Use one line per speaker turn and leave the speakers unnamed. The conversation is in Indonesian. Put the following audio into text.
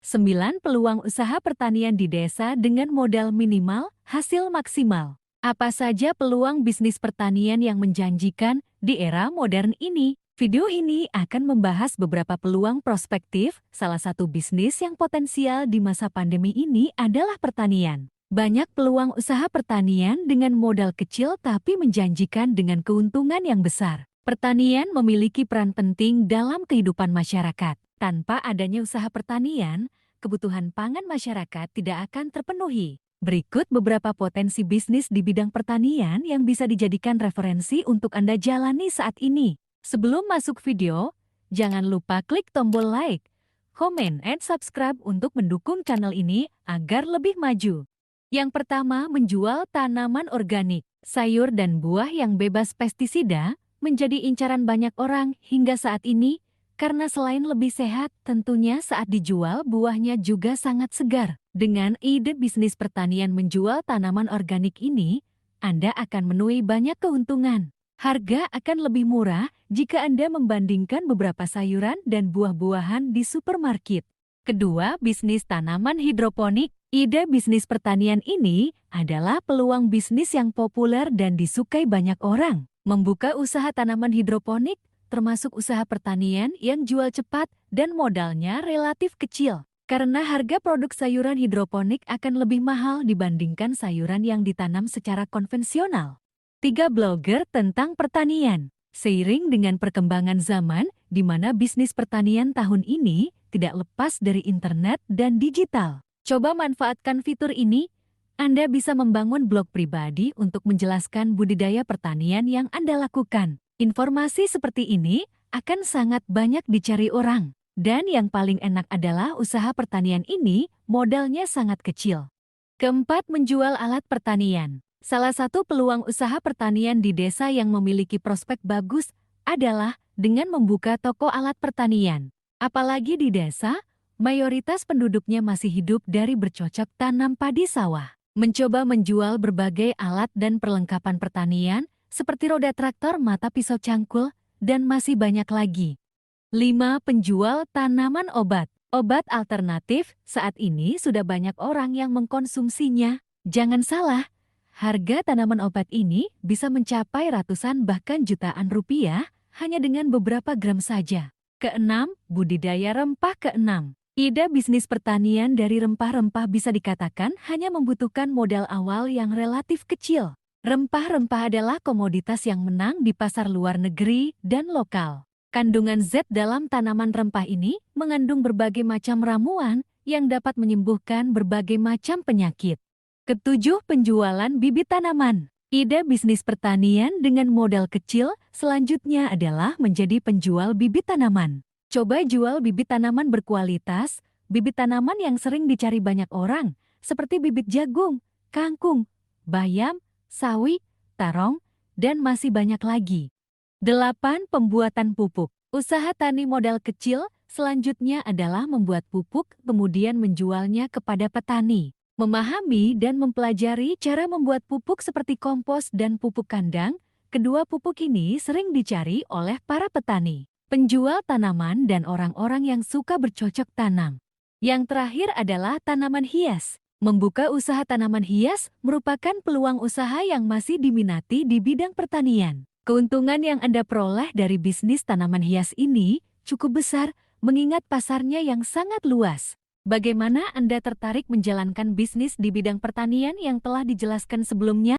9 peluang usaha pertanian di desa dengan modal minimal, hasil maksimal. Apa saja peluang bisnis pertanian yang menjanjikan di era modern ini? Video ini akan membahas beberapa peluang prospektif. Salah satu bisnis yang potensial di masa pandemi ini adalah pertanian. Banyak peluang usaha pertanian dengan modal kecil tapi menjanjikan dengan keuntungan yang besar. Pertanian memiliki peran penting dalam kehidupan masyarakat. Tanpa adanya usaha pertanian, kebutuhan pangan masyarakat tidak akan terpenuhi. Berikut beberapa potensi bisnis di bidang pertanian yang bisa dijadikan referensi untuk Anda jalani saat ini. Sebelum masuk video, jangan lupa klik tombol like, komen, and subscribe untuk mendukung channel ini agar lebih maju. Yang pertama, menjual tanaman organik. Sayur dan buah yang bebas pestisida menjadi incaran banyak orang hingga saat ini karena selain lebih sehat, tentunya saat dijual buahnya juga sangat segar. Dengan ide bisnis pertanian menjual tanaman organik ini, Anda akan menuai banyak keuntungan. Harga akan lebih murah jika Anda membandingkan beberapa sayuran dan buah-buahan di supermarket. Kedua, bisnis tanaman hidroponik. Ide bisnis pertanian ini adalah peluang bisnis yang populer dan disukai banyak orang. Membuka usaha tanaman hidroponik termasuk usaha pertanian yang jual cepat dan modalnya relatif kecil. Karena harga produk sayuran hidroponik akan lebih mahal dibandingkan sayuran yang ditanam secara konvensional. 3 blogger tentang pertanian. Seiring dengan perkembangan zaman, di mana bisnis pertanian tahun ini tidak lepas dari internet dan digital. Coba manfaatkan fitur ini. Anda bisa membangun blog pribadi untuk menjelaskan budidaya pertanian yang Anda lakukan. Informasi seperti ini akan sangat banyak dicari orang. Dan yang paling enak adalah usaha pertanian ini modalnya sangat kecil. Keempat, menjual alat pertanian. Salah satu peluang usaha pertanian di desa yang memiliki prospek bagus adalah dengan membuka toko alat pertanian. Apalagi di desa, mayoritas penduduknya masih hidup dari bercocok tanam padi sawah. Mencoba menjual berbagai alat dan perlengkapan pertanian seperti roda traktor, mata pisau cangkul, dan masih banyak lagi. 5. Penjual tanaman obat. Obat alternatif saat ini sudah banyak orang yang mengkonsumsinya. Jangan salah, harga tanaman obat ini bisa mencapai ratusan bahkan jutaan rupiah hanya dengan beberapa gram saja. Keenam, budidaya rempah. Keenam, ide bisnis pertanian dari rempah-rempah bisa dikatakan hanya membutuhkan modal awal yang relatif kecil. Rempah-rempah adalah komoditas yang menang di pasar luar negeri dan lokal. Kandungan zat dalam tanaman rempah ini mengandung berbagai macam ramuan yang dapat menyembuhkan berbagai macam penyakit. Ketujuh, penjualan bibit tanaman. Ide bisnis pertanian dengan modal kecil selanjutnya adalah menjadi penjual bibit tanaman. Coba jual bibit tanaman berkualitas, bibit tanaman yang sering dicari banyak orang, seperti bibit jagung, kangkung, bayam, sawi, tarong, dan masih banyak lagi. 8. Pembuatan pupuk. Usaha tani modal kecil selanjutnya adalah membuat pupuk kemudian menjualnya kepada petani. Memahami dan mempelajari cara membuat pupuk seperti kompos dan pupuk kandang, kedua pupuk ini sering dicari oleh para petani, penjual tanaman dan orang-orang yang suka bercocok tanam. Yang terakhir adalah tanaman hias. Membuka usaha tanaman hias merupakan peluang usaha yang masih diminati di bidang pertanian. Keuntungan yang Anda peroleh dari bisnis tanaman hias ini cukup besar mengingat pasarnya yang sangat luas. Bagaimana Anda tertarik menjalankan bisnis di bidang pertanian yang telah dijelaskan sebelumnya?